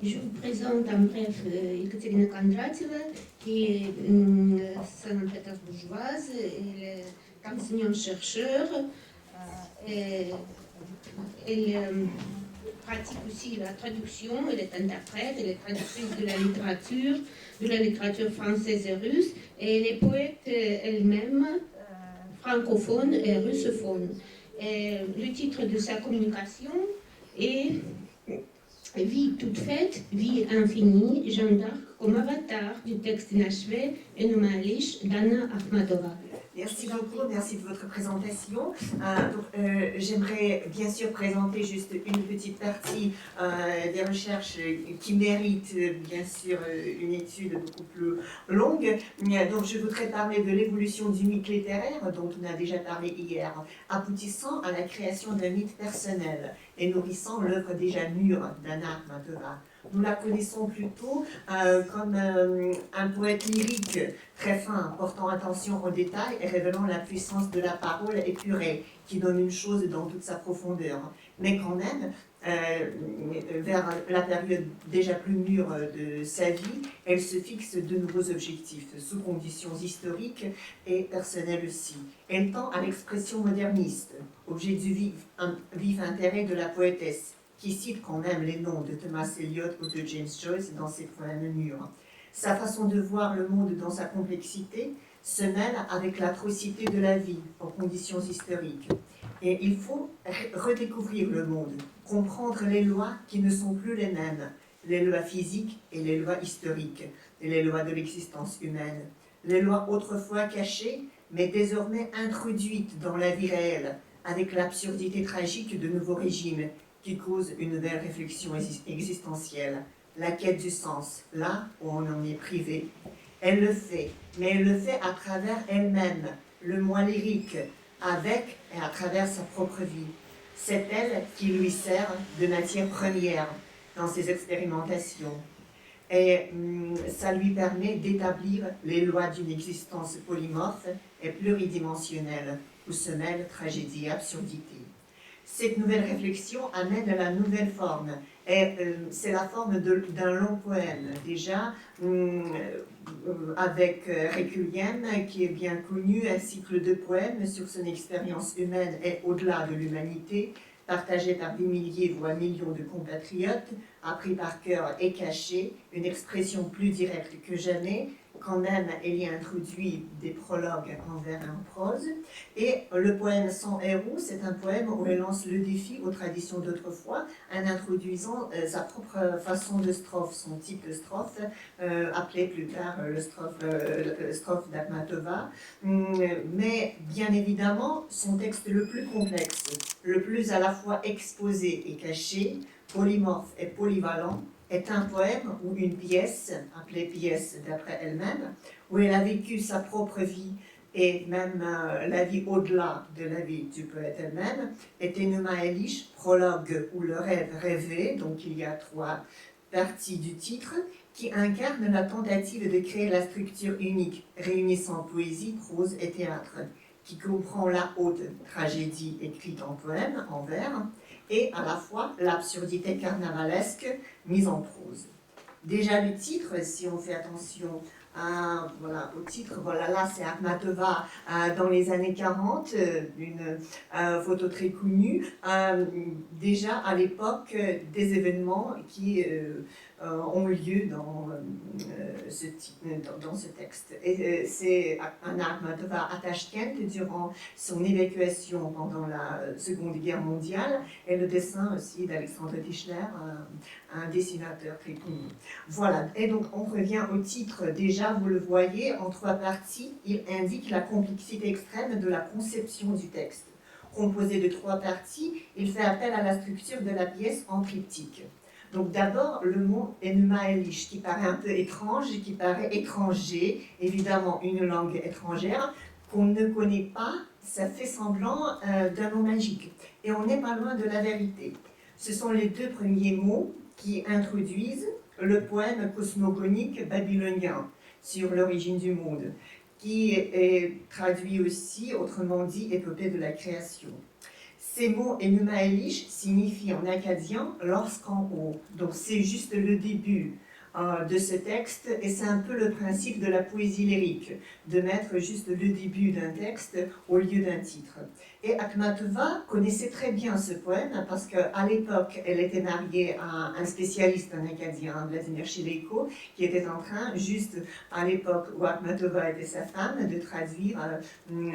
Je vous présente en bref Ekaterina Kondratьева, qui est saint-pétersbourgeoise, elle est enseignante-chercheur, elle pratique aussi la traduction, elle est interprète, elle est traductrice de la littérature française et russe, et elle est poète elle-même, francophone et russophone. Et le titre de sa communication est Vie toute faite, vie infinie, Jeanne d'Arc comme avatar du texte inachevé Enuma Elish d'Anna Akhmatova. Merci beaucoup, merci de votre présentation. J'aimerais bien sûr présenter juste une petite partie des recherches qui méritent bien sûr une étude beaucoup plus longue. Donc je voudrais parler de l'évolution du mythe littéraire, dont on a déjà parlé hier, aboutissant à la création d'un mythe personnel et nourrissant l'œuvre déjà mûre d'Anna Akhmatova. Nous la connaissons plutôt comme un poète lyrique très fin, portant attention aux détails et révélant la puissance de la parole épurée, qui donne une chose dans toute sa profondeur. Mais quand même, vers la période déjà plus mûre de sa vie, elle se fixe de nouveaux objectifs, sous conditions historiques et personnelles aussi. Elle tend à l'expression moderniste, objet du vif intérêt de la poétesse, qui cite quand même les noms de Thomas Eliot ou de James Joyce dans ses poèmes mûrs. Sa façon de voir le monde dans sa complexité se mêle avec l'atrocité de la vie aux conditions historiques. Et il faut redécouvrir le monde, comprendre les lois qui ne sont plus les mêmes, les lois physiques et les lois historiques, et les lois de l'existence humaine, les lois autrefois cachées, mais désormais introduites dans la vie réelle, avec l'absurdité tragique de nouveaux régimes qui causent une nouvelle réflexion existentielle. La quête du sens, là où on en est privé. Elle le fait, mais elle le fait à travers elle-même, le moi lyrique, avec et à travers sa propre vie. C'est elle qui lui sert de matière première dans ses expérimentations. Et ça lui permet d'établir les lois d'une existence polymorphe et pluridimensionnelle, où se mêlent tragédie et absurdité. Cette nouvelle réflexion amène à la nouvelle forme. Et c'est la forme d'un long poème, déjà, avec Requiem, qui est bien connu, un cycle de poèmes sur son expérience humaine et au-delà de l'humanité, partagé par des milliers, voire millions de compatriotes, appris par cœur et caché, une expression plus directe que jamais. Quand même, elle y introduit des prologues en vers et en prose. Et le poème Sans héros, c'est un poème où elle lance le défi aux traditions d'autrefois, en introduisant sa propre façon de strophe, son type de strophe, appelé plus tard le strophe d'Akhmatova. Mais bien évidemment, son texte le plus complexe, le plus à la fois exposé et caché, polymorphe et polyvalent, est un poème ou une pièce, appelée pièce d'après elle-même, où elle a vécu sa propre vie et même la vie au-delà de la vie du poète elle-même, est Enuma Elish, prologue ou le rêve rêvé, donc il y a 3 parties du titre, qui incarne la tentative de créer la structure unique, réunissant poésie, prose et théâtre, qui comprend la haute tragédie écrite en poème, en vers, et à la fois l'absurdité carnavalesque mise en prose. Déjà le titre, si on fait attention voilà, au titre, voilà, là c'est Akhmatova dans les années 40, une photo très connue, déjà à l'époque des événements qui ont lieu dans ce texte. Et c'est Anna Akhmatova à Tachkent durant son évacuation pendant la Seconde Guerre mondiale, et le dessin aussi d'Alexandre Tischler, un dessinateur très connu. Voilà, et donc on revient au titre. Déjà, vous le voyez, en 3 parties, il indique la complexité extrême de la conception du texte. Composé de 3 parties, il fait appel à la structure de la pièce en triptyque. Donc d'abord, le mot Enuma Elish, qui paraît un peu étrange, qui paraît étranger, évidemment une langue étrangère, qu'on ne connaît pas, ça fait semblant d'un mot magique. Et on n'est pas loin de la vérité. Ce sont les 2 premiers mots qui introduisent le poème cosmogonique babylonien sur l'origine du monde, qui est traduit aussi, autrement dit, épopée de la création. Ces mots Enuma Elish signifient en acadien lorsqu'en haut. Donc c'est juste le début de ce texte et c'est un peu le principe de la poésie lyrique, de mettre juste le début d'un texte au lieu d'un titre. Et Akhmatova connaissait très bien ce poème parce qu'à l'époque, elle était mariée à un spécialiste en acadien, Vladimir Chileko, qui était en train, juste à l'époque où Akhmatova était sa femme, de traduire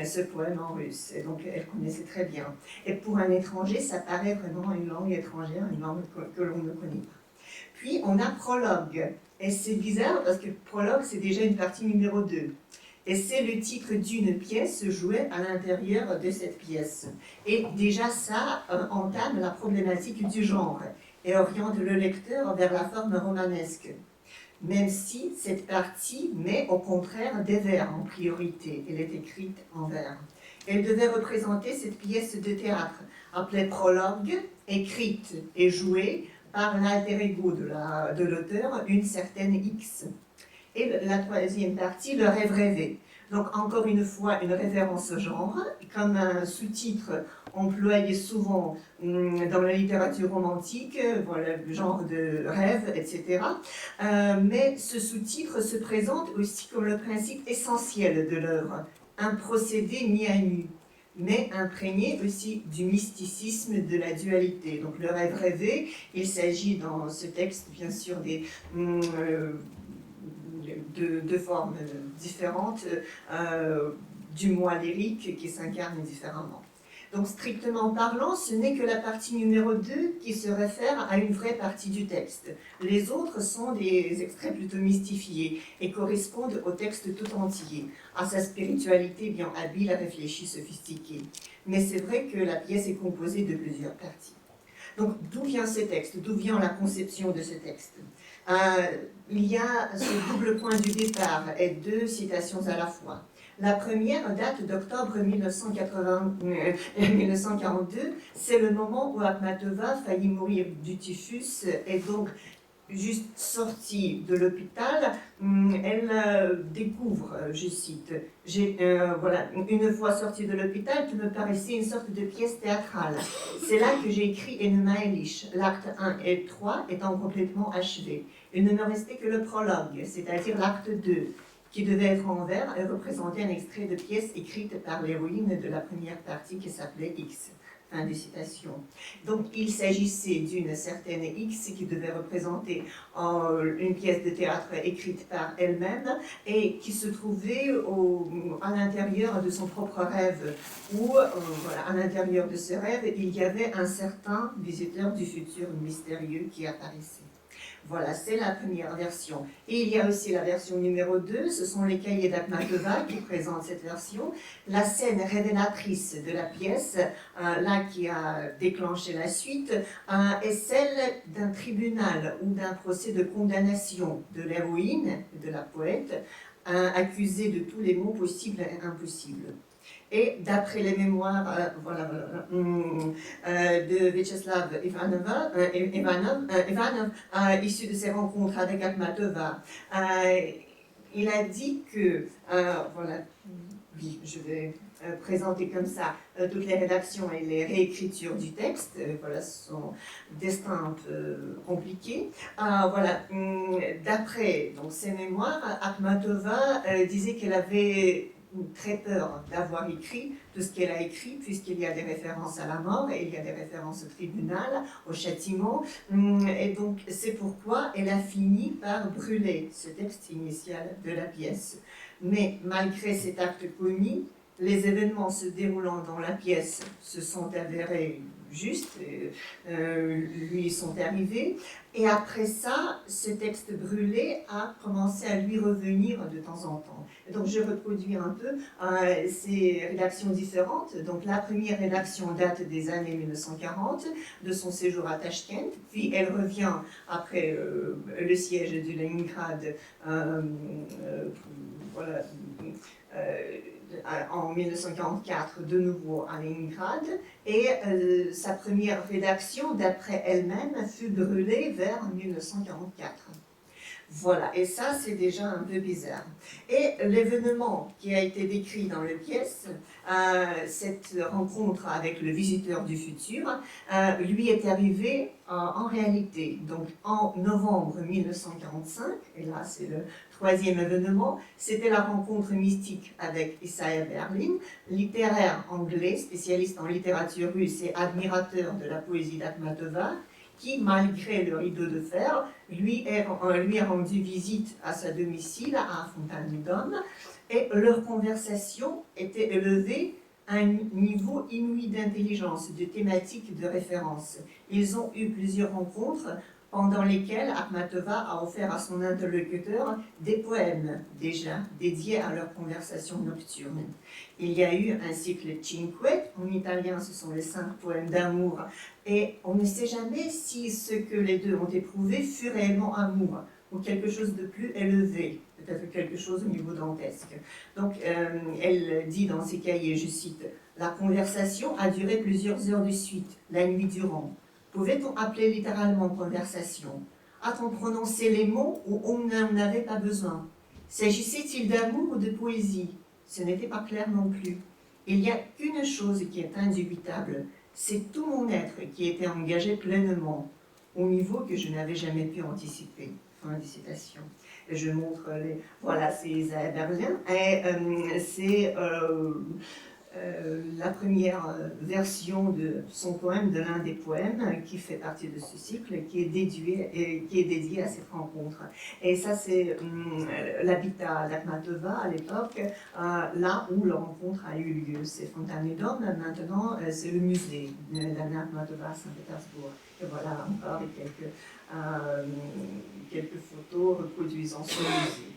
ce poème en russe. Et donc elle connaissait très bien. Et pour un étranger, ça paraît vraiment une langue étrangère, une langue que l'on ne connaît pas. Puis on a prologue. Et c'est bizarre parce que prologue, c'est déjà une partie numéro 2. Et c'est le titre d'une pièce jouée à l'intérieur de cette pièce. Et déjà ça entame la problématique du genre et oriente le lecteur vers la forme romanesque. Même si cette partie met au contraire des vers en priorité. Elle est écrite en vers. Elle devait représenter cette pièce de théâtre, appelée prologue, écrite et jouée par l'alter ego de l'auteur, une certaine X. Et la troisième partie, le rêve rêvé. Donc encore une fois, une référence au genre, comme un sous-titre employé souvent dans la littérature romantique, voilà, le genre de rêve, etc. Mais ce sous-titre se présente aussi comme le principe essentiel de l'œuvre, un procédé mis à nu, mais imprégné aussi du mysticisme de la dualité. Donc le rêve rêvé, il s'agit dans ce texte bien sûr de formes différentes du moi lyrique qui s'incarne différemment. Donc strictement parlant, ce n'est que la partie numéro 2 qui se réfère à une vraie partie du texte. Les autres sont des extraits plutôt mystifiés et correspondent au texte tout entier, à sa spiritualité bien habile, réfléchie, sophistiquée. Mais c'est vrai que la pièce est composée de plusieurs parties. Donc d'où vient ce texte? D'où vient la conception de ce texte? Il y a ce double point du départ et 2 citations à la fois. La première date d'octobre 1942, c'est le moment où Akhmatova faillit mourir du typhus et donc juste sortie de l'hôpital, elle découvre, je cite, voilà, une fois sortie de l'hôpital, qui me paraissait une sorte de pièce théâtrale. C'est là que j'ai écrit Enuma Elish, l'acte 1 et 3 étant complètement achevés. Il ne me restait que le prologue, c'est-à-dire l'acte 2, qui devait être en vers et représenter un extrait de pièce écrite par l'héroïne de la première partie qui s'appelait X. Fin de citation. Donc il s'agissait d'une certaine X qui devait représenter une pièce de théâtre écrite par elle-même et qui se trouvait à l'intérieur de son propre rêve, où voilà, à l'intérieur de ce rêve, il y avait un certain visiteur du futur mystérieux qui apparaissait. Voilà, c'est la première version. Et il y a aussi la version numéro 2, ce sont les cahiers d'Akhmatova qui présentent cette version. La scène révélatrice de la pièce, là qui a déclenché la suite, est celle d'un tribunal ou d'un procès de condamnation de l'héroïne, de la poète, accusée de tous les maux possibles et impossibles. Et d'après les mémoires de Vyacheslav Ivanov, issu de ses rencontres avec Akhmatova, il a dit que, oui, je vais présenter comme ça toutes les rédactions et les réécritures du texte, voilà, son destin un peu compliqué. D'après ses mémoires, Akhmatova disait qu'elle avait très peur d'avoir écrit tout ce qu'elle a écrit, puisqu'il y a des références à la mort et il y a des références au tribunal, au châtiment. Et donc, c'est pourquoi elle a fini par brûler ce texte initial de la pièce. Mais malgré cet acte commis, les événements se déroulant dans la pièce se sont avérés justes, lui sont arrivés. Et après ça, ce texte brûlé a commencé à lui revenir de temps en temps. Donc je reproduis un peu ces rédactions différentes. Donc la première rédaction date des années 1940, de son séjour à Tachkent, puis elle revient après le siège de Leningrad, en 1944 de nouveau à Leningrad, et sa première rédaction, d'après elle-même, fut brûlée vers 1944. Voilà, et ça c'est déjà un peu bizarre. Et l'événement qui a été décrit dans la pièce, cette rencontre avec le visiteur du futur, lui est arrivé en réalité, donc en novembre 1945, et là c'est le troisième événement, c'était la rencontre mystique avec Isaiah Berlin, littéraire anglais, spécialiste en littérature russe et admirateur de la poésie d'Akhmatova, qui, malgré le rideau de fer, lui a rendu visite à sa domicile à Fontaine-les-Dommes, et leur conversation était élevée à un niveau inouï d'intelligence, de thématiques de référence. Ils ont eu plusieurs rencontres pendant lesquelles Akhmatova a offert à son interlocuteur des poèmes déjà dédiés à leur conversation nocturne. Il y a eu un cycle Cinque, en italien ce sont les 5 poèmes d'amour, et on ne sait jamais si ce que les deux ont éprouvé fut réellement amour, ou quelque chose de plus élevé, peut-être quelque chose au niveau dantesque. Donc elle dit dans ses cahiers, je cite, « La conversation a duré plusieurs heures de suite, la nuit durant. Pouvait-on appeler littéralement conversation? A-t-on prononcé les mots où on n'en avait pas besoin? S'agissait-il d'amour ou de poésie? Ce n'était pas clair non plus. Il n'y a qu'une chose qui est indubitable, c'est tout mon être qui était engagé pleinement, au niveau que je n'avais jamais pu anticiper. » Fin de citation. Et je montre les... Voilà, c'est Isaiah Berlin, et c'est la première version de son poème, de l'un des poèmes qui fait partie de ce cycle, qui est dédié à cette rencontre. Et ça, c'est l'habitat d'Akhmatova à l'époque, là où la rencontre a eu lieu. C'est Fontaine-les-Dommes, maintenant c'est le musée d'Anna Akhmatova à Saint-Pétersbourg. Et voilà encore quelques photos reproduisant ce musée.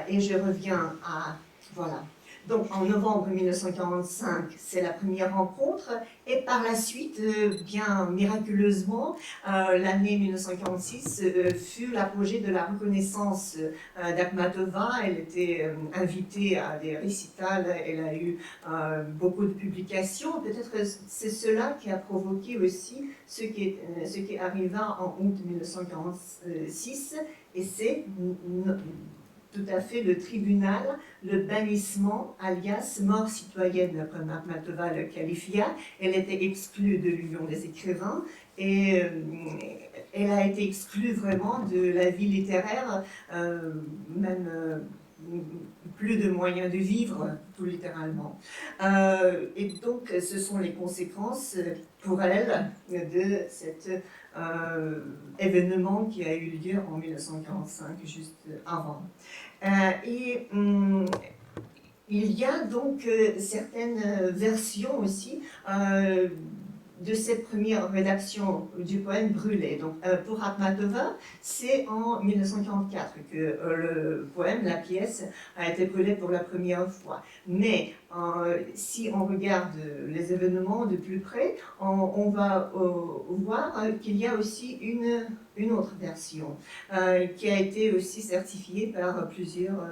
Et je reviens à... Voilà. Donc en novembre 1945, c'est la première rencontre, et par la suite, bien miraculeusement, l'année 1946 fut l'apogée de la reconnaissance d'Akhmatova. Elle était invitée à des récitals, elle a eu beaucoup de publications. Peut-être c'est cela qui a provoqué aussi ce qui arriva en août 1946, et c'est tout à fait le tribunal, le bannissement, alias mort citoyenne, comme Akhmatova le qualifia. Elle était exclue de l'Union des écrivains, et elle a été exclue vraiment de la vie littéraire, même plus de moyens de vivre, tout littéralement. Et donc, ce sont les conséquences pour elle de cet événement qui a eu lieu en 1945, juste avant. Il y a donc certaines versions aussi de cette première rédaction du poème brûlé. Donc, pour Akhmatova, c'est en 1944 que le poème, la pièce, a été brûlée pour la première fois. Mais si on regarde les événements de plus près, on va voir qu'il y a aussi une autre version qui a été aussi certifiée par plusieurs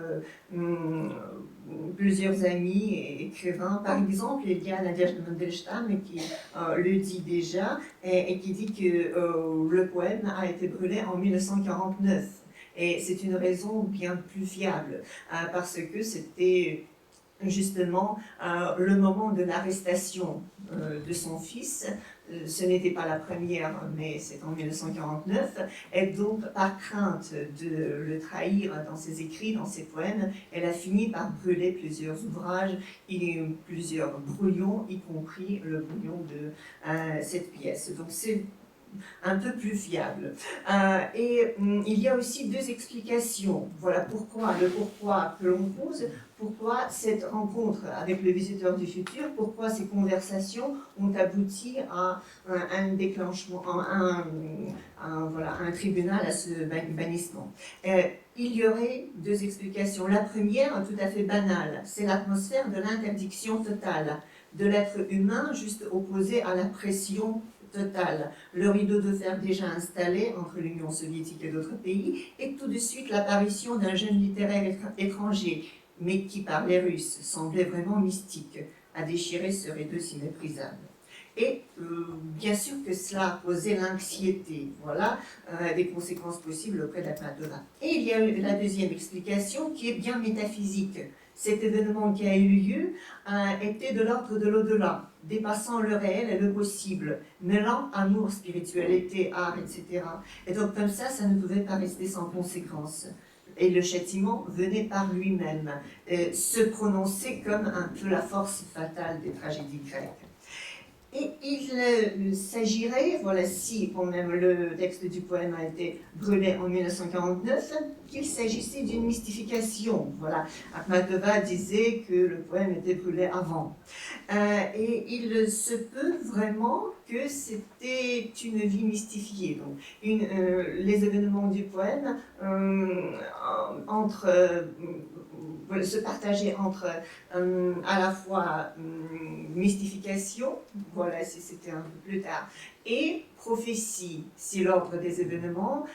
amis et écrivains. Par exemple, il y a Nadezhda Mandelstam qui le dit déjà, et qui dit que le poème a été brûlé en 1949. Et c'est une raison bien plus fiable, parce que c'était justement le moment de l'arrestation de son fils. Ce n'était pas la première, mais c'est en 1949, et donc par crainte de le trahir dans ses écrits, dans ses poèmes, elle a fini par brûler plusieurs ouvrages et plusieurs brouillons, y compris le brouillon de cette pièce. Donc c'est un peu plus fiable. Il y a aussi deux explications. Voilà pourquoi, le pourquoi que l'on pose, pourquoi cette rencontre avec le visiteur du futur, pourquoi ces conversations ont abouti à un déclenchement, voilà, un tribunal, à ce bannissement. Il y aurait deux explications. La première, tout à fait banale, c'est l'atmosphère de l'interdiction totale de l'être humain, juste opposé à la pression totale. Le rideau de fer déjà installé entre l'Union soviétique et d'autres pays, et tout de suite l'apparition d'un jeune littéraire étranger, mais qui parlait russe, semblait vraiment mystique, à déchirer ce rideau si méprisable. Et bien sûr que cela causait l'anxiété, voilà, des conséquences possibles auprès d'Akhmatova. Et il y a la deuxième explication qui est bien métaphysique. Cet événement qui a eu lieu était de l'ordre de l'au-delà, dépassant le réel et le possible, mêlant amour, spiritualité, art, etc. Et donc comme ça ne pouvait pas rester sans conséquence. Et le châtiment venait par lui-même, se prononcer comme un peu la force fatale des tragédies grecques. Et il s'agirait, voilà, si quand même le texte du poème a été brûlé en 1949, qu'il s'agissait d'une mystification. Voilà, Akhmatova disait que le poème était brûlé avant. Et il se peut vraiment que c'était une vie mystifiée. Donc, les événements du poème se partageaient entre à la fois mystification, voilà, si c'était un peu plus tard, et prophétie, si l'ordre des événements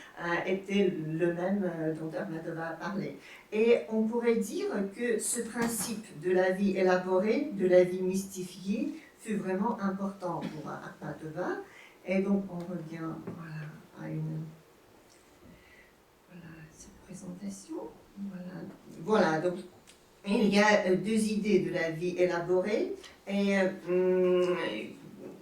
était le même dont Akhmatova a parlé. Et on pourrait dire que ce principe de la vie élaborée, de la vie mystifiée, fut vraiment important pour Akhmatova. Et donc on revient à cette présentation. Voilà, donc il y a deux idées de la vie élaborée et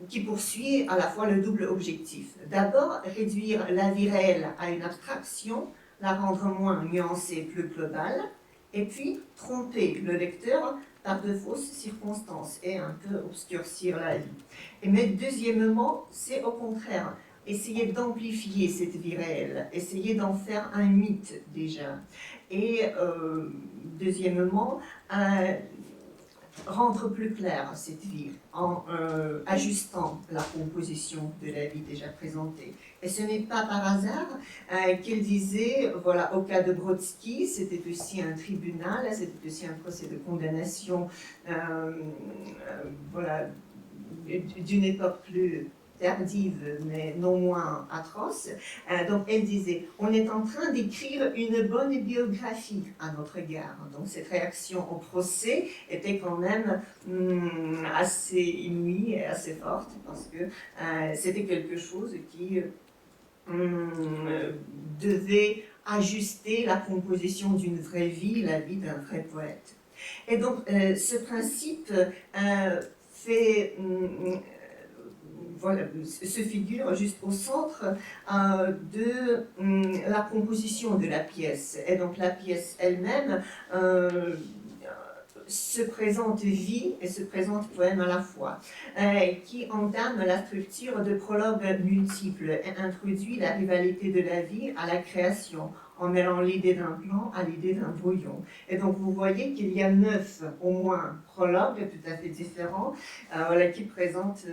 qui poursuit à la fois le double objectif. D'abord, réduire la vie réelle à une abstraction, la rendre moins nuancée, plus globale, et puis tromper le lecteur par de fausses circonstances et un peu obscurcir la vie. Mais deuxièmement, c'est au contraire essayer d'amplifier cette vie réelle, essayer d'en faire un mythe déjà. Et deuxièmement, rendre plus claire cette vie en ajustant la composition de la vie déjà présentée. Et ce n'est pas par hasard qu'il disait, voilà, au cas de Brodsky, c'était aussi un tribunal, c'était aussi un procès de condamnation, voilà, d'une époque plus tardive, mais non moins atroce. Donc elle disait, on est en train d'écrire une bonne biographie à notre égard. Donc cette réaction au procès était quand même assez inouïe et assez forte, parce que c'était quelque chose qui devait ajuster la composition d'une vraie vie, la vie d'un vrai poète. Et donc ce principe fait... voilà, se figure juste au centre de la composition de la pièce. Et donc la pièce elle-même se présente vie et se présente poème à la fois, qui entame la structure de prologues multiples et introduit la rivalité de la vie à la création, en mêlant l'idée d'un plan à l'idée d'un brouillon. Et donc vous voyez qu'il y a 9 au moins prologues tout à fait différents, voilà, qui présentent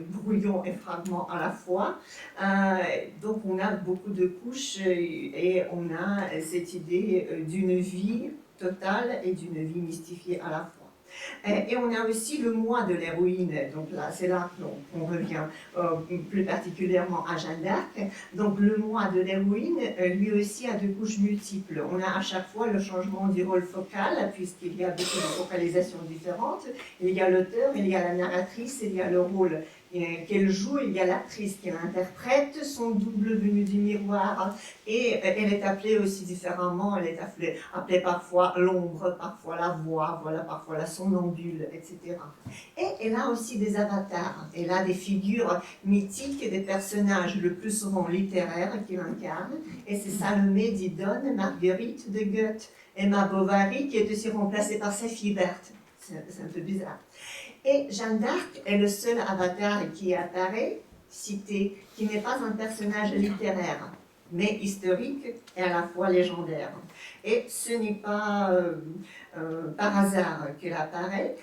brouillon et fragments à la fois. Donc on a beaucoup de couches et on a cette idée d'une vie totale et d'une vie mystifiée à la fois. Et on a aussi le moi de l'héroïne, donc là, c'est là qu'on revient plus particulièrement à Jeanne d'Arc. Donc le moi de l'héroïne, lui aussi, a 2 couches multiples. On a à chaque fois le changement du rôle focal, puisqu'il y a beaucoup de focalisations différentes. Il y a l'auteur, il y a la narratrice, il y a le rôle qu'elle joue, il y a l'actrice qui l'interprète, son double venu du miroir, et elle est appelée aussi différemment, elle est appelée parfois l'ombre, parfois la voix, voilà, parfois la somnambule, etc. Et elle a aussi des avatars, elle a des figures mythiques, des personnages le plus souvent littéraires qu'il incarne, et c'est Salomé, Didone, Marguerite de Goethe, Emma Bovary, qui est aussi remplacée par sa fille Berthe. C'est un peu bizarre. Et Jeanne d'Arc est le seul avatar qui apparaît, cité, qui n'est pas un personnage littéraire, mais historique et à la fois légendaire. Et ce n'est pas par hasard qu'elle apparaît.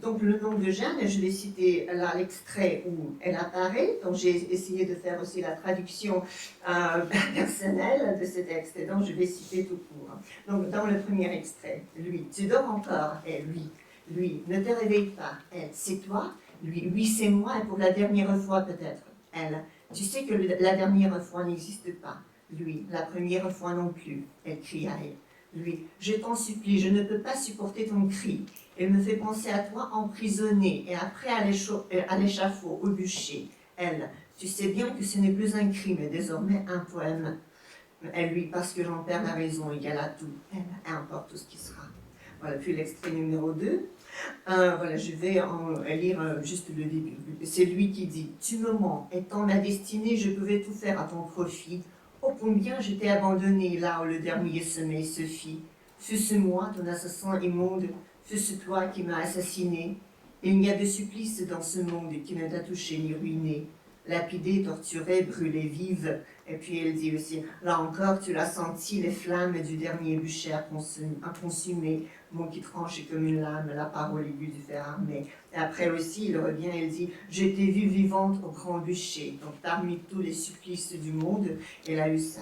Donc le nom de Jeanne, je l'ai cité là, l'extrait où elle apparaît. Donc j'ai essayé de faire aussi la traduction personnelle de ce texte, et donc je vais citer tout court. Donc dans le premier extrait, lui, tu dors encore, et lui, ne te réveille pas, elle, c'est toi, lui, c'est moi, et pour la dernière fois peut-être, elle, tu sais que la dernière fois n'existe pas, lui, la première fois non plus, elle crie à elle. Lui, je t'en supplie, je ne peux pas supporter ton cri. Il me fait penser à toi emprisonné et après à l'échafaud, au bûcher. Elle, tu sais bien que ce n'est plus un cri, mais désormais un poème. Elle, lui, parce que j'en perds la raison, égal à tout. Elle, importe tout ce qui sera. Voilà, puis l'extrait numéro 2. Voilà, je vais lire juste le début. C'est lui qui dit « Tu me mens, étant ma destinée, je pouvais tout faire à ton profit. Oh, combien je t'ai abandonné là où le dernier sommeil se fit. Fût-ce moi, ton assassin immonde, fût-ce toi qui m'as assassiné. Il n'y a de supplice dans ce monde qui ne t'a touché ni ruiné. Lapidée, torturée, brûlée vive. » Et puis elle dit aussi « Là encore, tu l'as senti, les flammes du dernier bûcher à consumer. Mot qui tranche comme une lame, la parole aiguë du fer armé. » Et après aussi, il revient, il dit « Je t'ai vue vivante au grand bûcher. » Donc parmi tous les supplices du monde, elle a eu ça.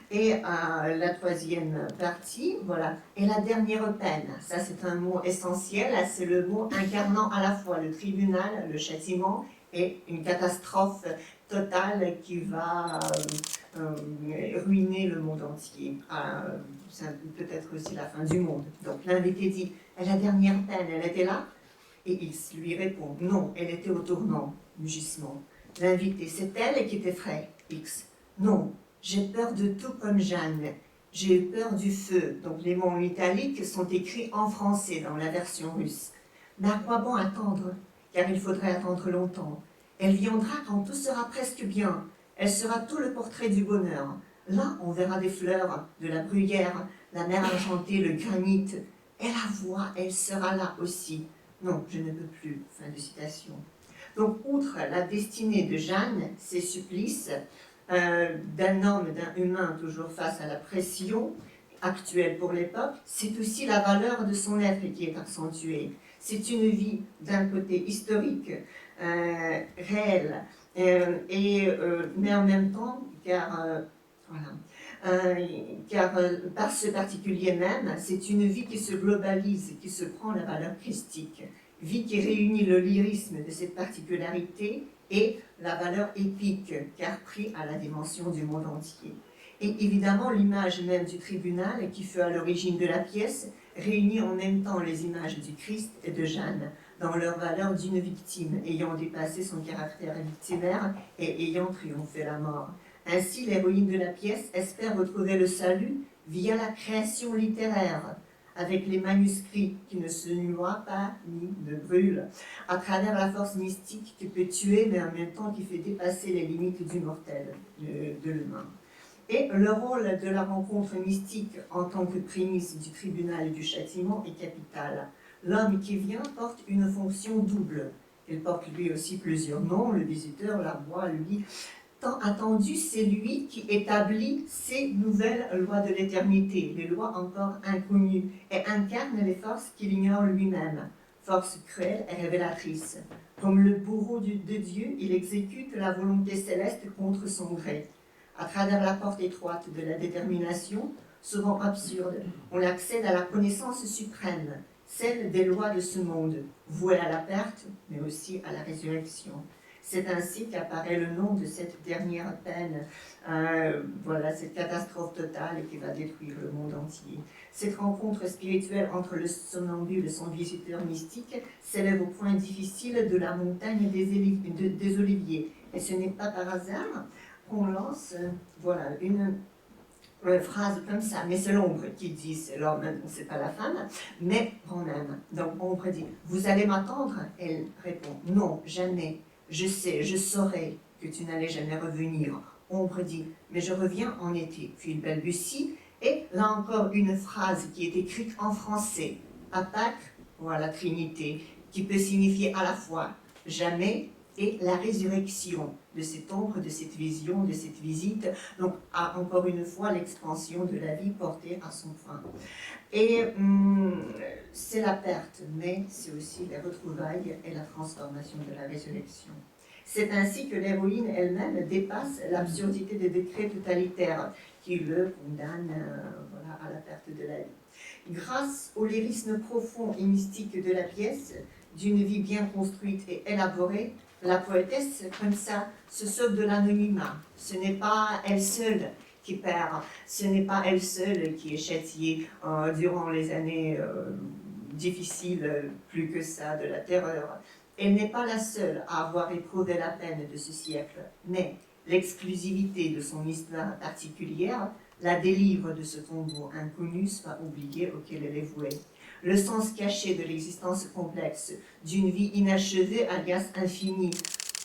Et la troisième partie, voilà. Et la dernière peine, ça c'est un mot essentiel, c'est le mot incarnant à la fois le tribunal, le châtiment et une catastrophe totale qui va ruiner le monde entier. C'est peut-être aussi la fin du monde. Donc l'invité dit, et la dernière peine, elle était là? Et il lui répond, non, elle était au tournant, mugissement. L'invité, c'est elle qui t'effraie? X, non, j'ai peur de tout comme Jeanne. J'ai eu peur du feu. Donc les mots en italique sont écrits en français dans la version russe. Mais à quoi bon attendre? Car il faudrait attendre longtemps. Elle viendra quand tout sera presque bien. Elle sera tout le portrait du bonheur. Là, on verra des fleurs, de la bruyère, la mer argentée, le granit. Et la voix, elle sera là aussi. Non, je ne peux plus. Fin de citation. Donc, outre la destinée de Jeanne, ses supplices, d'un homme, d'un humain toujours face à la pression actuelle pour l'époque, c'est aussi la valeur de son être qui est accentuée. C'est une vie d'un côté historique, réelle, mais en même temps, car par ce particulier même, c'est une vie qui se globalise, qui se prend la valeur christique, vie qui réunit le lyrisme de cette particularité et la valeur épique, car pris à la dimension du monde entier. Et évidemment, l'image même du tribunal, qui fut à l'origine de la pièce, réunit en même temps les images du Christ et de Jeanne, dans leur valeur d'une victime, ayant dépassé son caractère victimaire et ayant triomphé la mort. Ainsi, l'héroïne de la pièce espère retrouver le salut via la création littéraire, avec les manuscrits qui ne se noient pas ni ne brûlent, à travers la force mystique qui peut tuer, mais en même temps qui fait dépasser les limites du mortel, de l'humain. Et le rôle de la rencontre mystique en tant que prémisse du tribunal et du châtiment est capital. L'homme qui vient porte une fonction double. Il porte lui aussi plusieurs noms, le visiteur, la voix, lui. Tant attendu, c'est lui qui établit ces nouvelles lois de l'éternité, les lois encore inconnues, et incarne les forces qu'il ignore lui-même, forces cruelles et révélatrices. Comme le bourreau de Dieu, il exécute la volonté céleste contre son gré. À travers la porte étroite de la détermination, souvent absurde, on accède à la connaissance suprême, celle des lois de ce monde, vouée à la perte, mais aussi à la résurrection. C'est ainsi qu'apparaît le nom de cette dernière peine, voilà, cette catastrophe totale qui va détruire le monde entier. Cette rencontre spirituelle entre le somnambule et son visiteur mystique s'élève au point difficile de la montagne des Oliviers. Et ce n'est pas par hasard qu'on lance voilà, une phrase comme ça, mais c'est l'ombre qui dit, c'est l'homme, c'est pas la femme, mais quand même. Donc ombre dit, vous allez m'attendre? Elle répond, non, jamais. Je sais, je saurais que tu n'allais jamais revenir. Ombre dit, mais je reviens en été. Puis il balbutie, et là encore une phrase qui est écrite en français, à Pâques, voilà, la Trinité, qui peut signifier à la fois jamais et la résurrection de cette ombre, de cette vision, de cette visite, donc à, encore une fois l'expansion de la vie portée à son fin. Et c'est la perte, mais c'est aussi les retrouvailles et la transformation de la résurrection. C'est ainsi que l'héroïne elle-même dépasse l'absurdité des décrets totalitaires qui le condamnent voilà, à la perte de la vie. Grâce au lyrisme profond et mystique de la pièce, d'une vie bien construite et élaborée, la poétesse, comme ça, se sauve de l'anonymat. Ce n'est pas elle seule qui perd. Ce n'est pas elle seule qui est châtiée durant les années difficiles, plus que ça, de la terreur. Elle n'est pas la seule à avoir éprouvé la peine de ce siècle, mais l'exclusivité de son histoire particulière la délivre de ce tombeau inconnu, soit oublié, auquel elle est vouée. Le sens caché de l'existence complexe, d'une vie inachevée, alias infinie,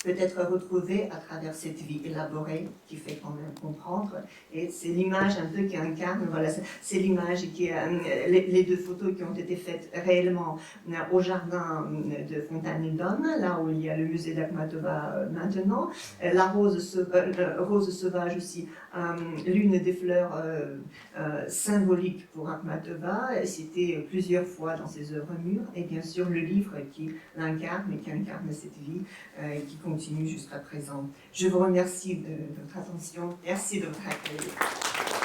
peut être retrouvé à travers cette vie élaborée qui fait quand même comprendre. Et c'est l'image un peu qui incarne, voilà, c'est l'image qui les deux photos qui ont été faites réellement au jardin de Fontaine-les-Dommes, là où il y a le musée d'Akhmatova maintenant. La rose sauvage aussi, l'une des fleurs symboliques pour Akhmatova, citée plusieurs fois dans ses œuvres mûres, et bien sûr le livre qui l'incarne et qui incarne cette vie qui continue jusqu'à présent. Je vous remercie de votre attention. Merci de votre accueil.